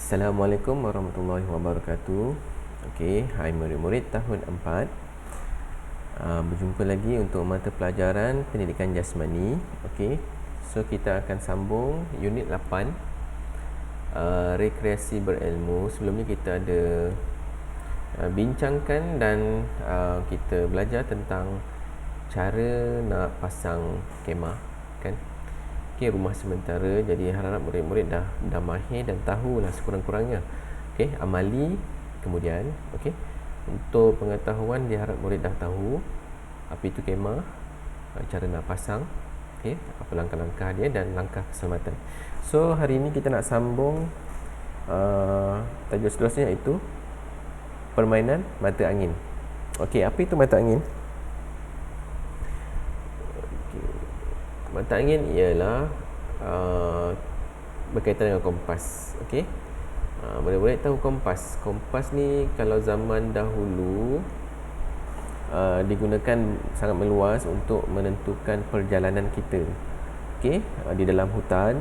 Assalamualaikum warahmatullahi wabarakatuh. Okey, hai murid-murid tahun 4. Berjumpa lagi untuk mata pelajaran pendidikan jasmani. Okey. So kita akan sambung unit 8, rekreasi berilmu. Sebelum ni kita ada bincangkan dan kita belajar tentang cara nak pasang kemah, kan? Okey, rumah sementara. Jadi harap murid-murid dah mahir dan tahulah sekurang-kurangnya. Okey, amali kemudian. Okey, untuk pengetahuan diharap murid dah tahu apa itu kemah, cara nak pasang, okey, apa langkah-langkah dia dan langkah keselamatan. So hari ini kita nak sambung tajuk seterusnya, iaitu permainan mata angin. Okey, apa itu mata angin? Mata angin ialah berkaitan dengan kompas. Okey, murid-murid tahu kompas. Kompas ni kalau zaman dahulu digunakan sangat meluas untuk menentukan perjalanan kita. Okey, di dalam hutan,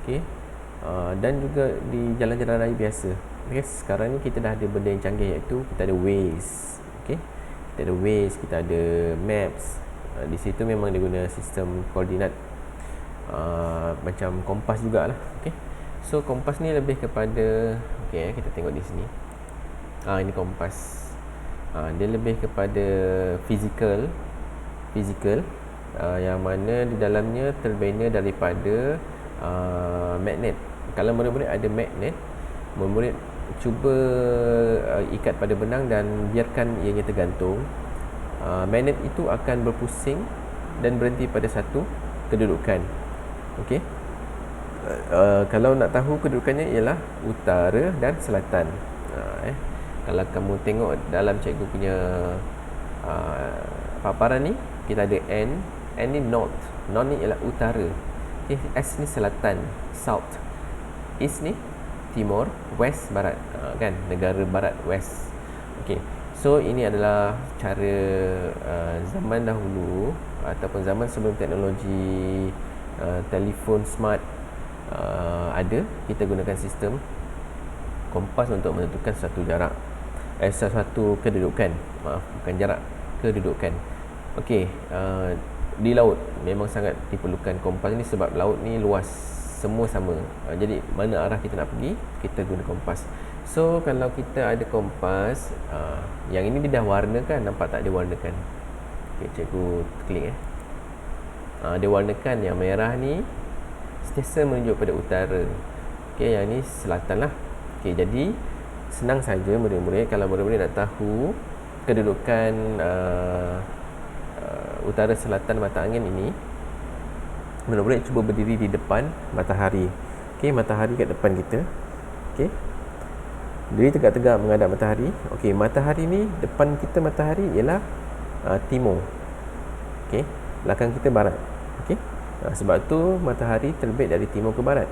okey, dan juga di jalan-jalan raya biasa. Okey, sekarang ni kita dah ada benda yang canggih, iaitu kita ada Waze. Okey, kita ada Waze, kita ada Maps. Di situ memang dia guna sistem koordinat, macam kompas jugalah. Okey, so kompas ni lebih kepada, okey, kita tengok di sini. Ini kompas. Dia lebih kepada fizikal, yang mana di dalamnya terbina daripada magnet. Kalau murid-murid ada magnet, murid-murid cuba ikat pada benang dan biarkan ianya tergantung. Magnet itu akan berpusing dan berhenti pada satu kedudukan. Okey, kalau nak tahu kedudukannya ialah utara dan selatan. Kalau kamu tengok dalam cikgu punya paparan ni, kita ada N ni north ni ialah utara. Okay, S ni selatan, south. East ni timur, west barat, kan, negara barat, west. Okey, so ini adalah cara zaman dahulu ataupun zaman sebelum teknologi telefon smart ada. Kita gunakan sistem kompas untuk menentukan satu jarak, satu kedudukan. Bukan jarak, kedudukan. Okey, di laut memang sangat diperlukan kompas ni, sebab laut ni luas, semua sama. Jadi mana arah kita nak pergi, kita guna kompas. So kalau kita ada kompas, yang ini dia dah warnakan, nampak tak dia warnakan? Okey, cikgu klik dia warnakan. Yang merah ni sentiasa menunjuk pada utara. Okey, yang ni selatan lah. Okey, jadi senang saja murid-murid. Kalau murid-murid nak tahu kedudukan utara selatan mata angin ini, murid-murid cuba berdiri di depan matahari. Okey, matahari kat depan kita. Okey, berdiri tegak-tegak menghadap matahari. Okey, matahari ni, depan kita matahari ialah timur. Okey, belakang kita barat. Okey, sebab tu matahari terbit dari timur ke barat.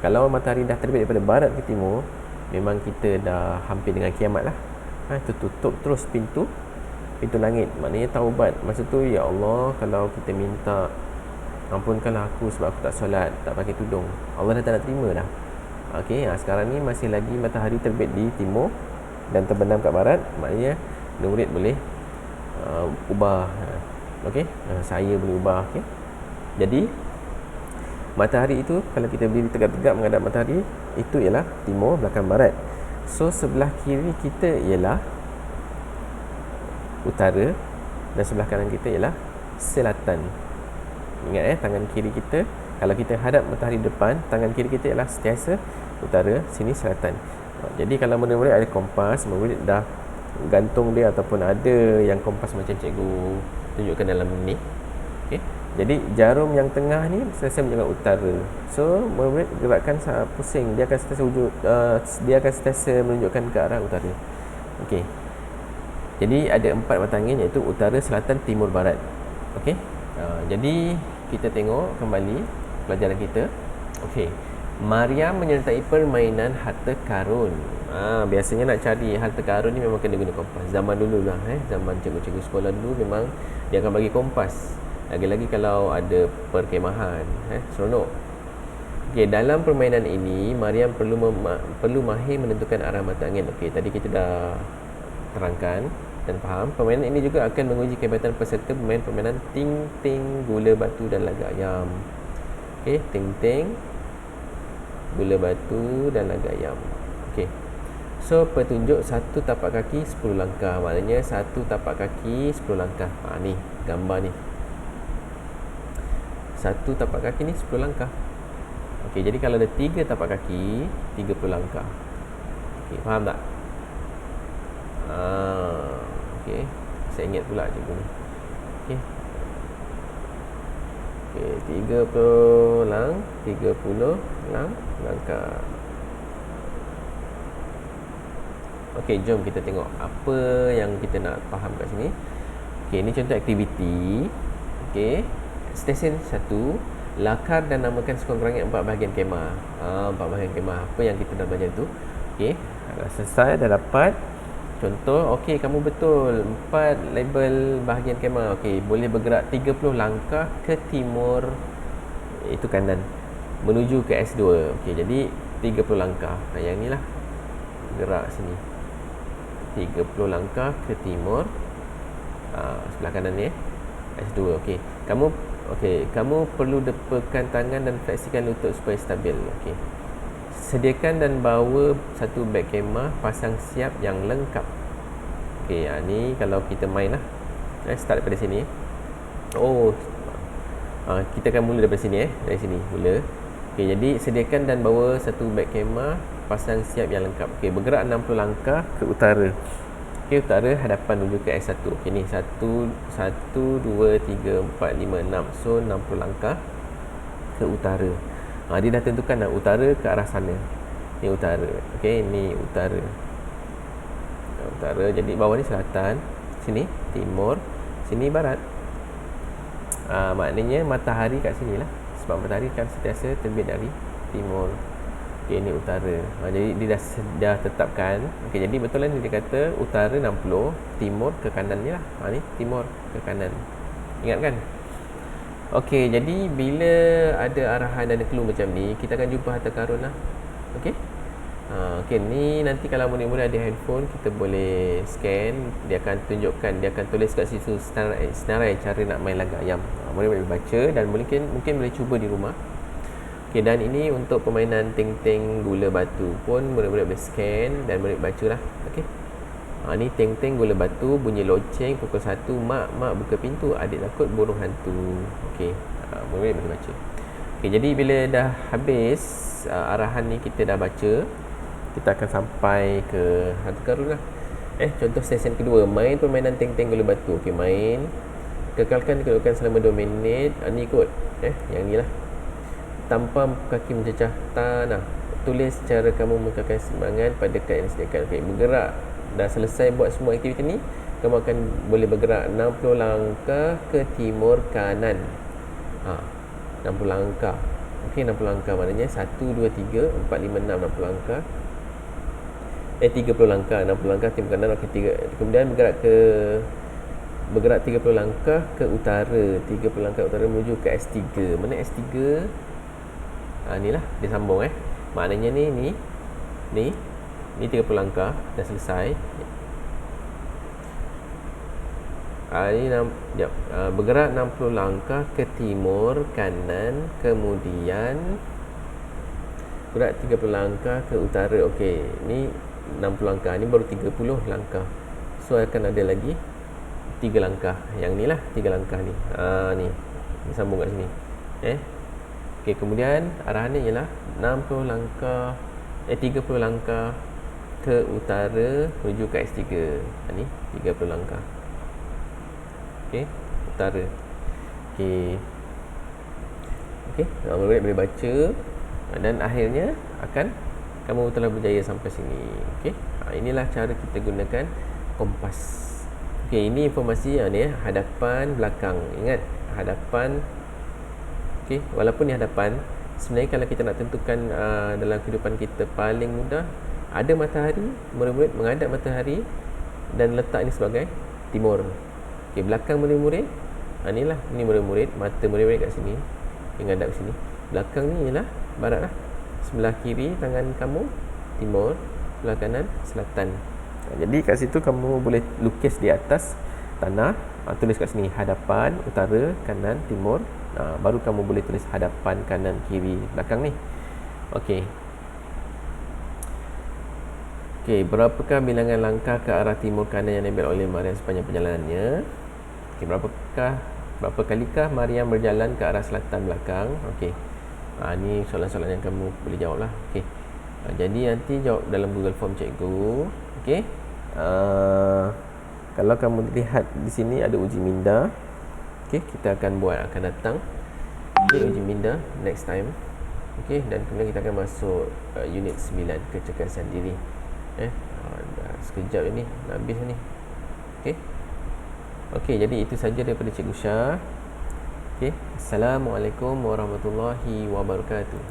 Kalau matahari dah terbit daripada barat ke timur, memang kita dah hampir dengan kiamat lah. Tutup terus pintu langit, maknanya taubat. Masa tu, ya Allah, kalau kita minta ampunkanlah aku sebab aku tak solat, tak pakai tudung, Allah dah tak nak terima dah. Okey, sekarang ni masih lagi matahari terbit di timur dan terbenam kat barat, maknanya murid boleh ubah. Okey, saya boleh ubah. Okey, jadi matahari itu, kalau kita berdiri tegak-tegak menghadap matahari, itu ialah timur, belakang barat. So sebelah kiri kita ialah utara dan sebelah kanan kita ialah selatan. Ingat, tangan kiri kita, kalau kita hadap matahari depan, tangan kiri kita ialah sentiasa utara, sini selatan. Jadi kalau murid-murid ada kompas, murid dah gantung dia, ataupun ada yang kompas macam cikgu tunjukkan dalam ni. Okey, jadi jarum yang tengah ni sentiasa menunjukkan utara. So murid gerakkan pusing, dia akan sentiasa menunjukkan ke arah utara. Okey, jadi ada 4 mata angin, iaitu utara, selatan, timur, barat. Okey, jadi kita tengok kembali pelajaran kita. Okey, Maryam menyertai permainan harta karun. Biasanya nak cari harta karun ni memang kena guna kompas. Zaman dulu lah, zaman cikgu-cikgu sekolah dulu memang dia akan bagi kompas. Lagi-lagi kalau ada perkemahan, seronok. Okey, dalam permainan ini Mariam perlu mahir menentukan arah mata angin. Okey, tadi kita dah terangkan dan faham. Permainan ini juga akan menguji kehebatan peserta bermain permainan ting-ting, gula batu dan laga ayam. Okey, ting-ting, gula batu dan laga ayam. Okey. So, petunjuk satu tapak kaki 10 langkah. Maknanya satu tapak kaki 10 langkah. Ni gambar ni. Satu tapak kaki ni 10 langkah. Okey, jadi kalau ada 3 tapak kaki, 30 langkah. Okey, faham tak? Okey, saya ingat pula cikgu ni. Okey. Okey, 30 langkah. Okey, jom kita tengok apa yang kita nak faham kat sini. Okey, ini contoh aktiviti. Okey, stesen 1, lakar dan namakan sekurang-kurangnya 4 bahagian kemah. 4 bahagian kemah. Apa yang kita dah belajar tu? Okey, dah selesai, dah dapat. Contoh, okey, kamu betul. 4 label bahagian kemah. Okey, boleh bergerak 30 langkah ke timur, itu kanan, menuju ke S2. Okey, jadi 30 langkah. Yang ni lah, gerak sini 30 langkah ke timur, sebelah kanan ni, S2. Okey, kamu perlu depakan tangan dan fleksikan lutut supaya stabil. Okey. Sediakan dan bawa satu beg kemah pasang siap yang lengkap. Okey, ni kalau kita main lah. Start daripada sini. Kita akan mula daripada sini dari sini mula. Okey, jadi sediakan dan bawa satu beg kemah pasang siap yang lengkap. Okey, bergerak 60 langkah ke utara. Okey, utara hadapan menuju ke S1. Okey, ni 1 2 3 4 5 6. So 60 langkah ke utara. Dia dah tentukan dah utara ke arah sana. Ni utara. Okey, ni utara. Utara, jadi bawah ni selatan, sini timur, sini barat. Maknanya matahari kat sini lah, sebab matahari kan sentiasa terbit dari timur. Okey, ini utara. Jadi dia dah tetapkan. Okey, jadi betul lah ni dia kata utara 60, timur ke kanan ni lah. Ni timur ke kanan. Ingat kan? Okey, jadi bila ada arahan dan clue macam ni, kita akan jumpa harta karun lah. Okey? Okey, ni nanti kalau murid-murid ada handphone, kita boleh scan. Dia akan tunjukkan, dia akan tulis kat situ senarai cara nak main laga ayam. Murid boleh baca dan mungkin boleh cuba di rumah. Okey, dan ini untuk permainan ting-ting gula batu pun murid-murid boleh scan dan murid baca lah. Okey. Ni ting-ting gula batu, bunyi loceng pukul 1, mak buka pintu, adik takut burung hantu. Okey, murid boleh baca. Okey, jadi bila dah habis arahan ni, kita dah baca, kita akan sampai ke harta karun lah. Contoh stesen kedua, main permainan ting-ting gula batu. Okey, main. Kekalkan kedudukan selama 2 minit. Ni ikut yang ni lah. Tanpa kaki mencecah tanah. Tulis cara kamu mengekalkan semangat pada kad yang disediakan. Okey, bergerak. Dah selesai buat semua aktiviti ni, kamu akan boleh bergerak 60 langkah ke timur kanan. 60 langkah. Okey, 60 langkah maknanya 1 2 3 4 5 6, 60 langkah. 30 langkah, 60 langkah timur kanan. Okey, 3. Kemudian bergerak 30 langkah ke utara. 30 langkah utara menuju ke S3. Mana S3? Inilah dia sambung maknanya ni 30 langkah dah selesai. Bergerak 60 langkah ke timur kanan, kemudian bergerak 30 langkah ke utara. Okey, ni 60 langkah, ni baru 30 langkah. So akan ada lagi 3 langkah. Yang ni lah 3 langkah ni. Ni sambung kat sini. Okey, kemudian arahan ni ialah 60 langkah 30 langkah ke utara menuju ke S3. Ni 30 langkah. Okey, utara. Okey, murid boleh baca dan akhirnya kamu telah berjaya sampai sini. Okey, inilah cara kita gunakan kompas. Okey, ini informasi yang ni hadapan belakang. Ingat, hadapan. Okey, walaupun ni hadapan, sebenarnya kalau kita nak tentukan dalam kehidupan kita paling mudah, ada matahari, murid-murid menghadap matahari dan letak ini sebagai timur. Okey, belakang murid-murid, ni murid-murid, mata murid-murid kat sini, menghadap sini. Belakang ni ialah barat lah. Sebelah kiri tangan kamu timur, sebelah kanan selatan. Jadi kat situ kamu boleh lukis di atas tanah, tulis kat sini hadapan, utara, kanan, timur. Baru kamu boleh tulis hadapan, kanan, kiri, belakang ni. Okey. Okey, berapakah bilangan langkah ke arah timur kanan yang diambil oleh Maryam sepanjang perjalanannya? Okey, berapa kalikah Maryam berjalan ke arah selatan belakang? Okey. Ni soalan-soalan yang kamu boleh jawab lah. Okey. Jadi nanti jawab dalam Google Form cikgu. Okey. Kalau kamu lihat di sini ada uji minda. Okey, kita akan datang. Okey, uji minda next time. Okey, dan kemudian kita akan masuk unit 9, kecergasan diri. Dah sekejap ni, dah habis ni. Okey. Okey, jadi itu saja daripada Cikgu Syah. Okey, Assalamualaikum warahmatullahi wabarakatuh.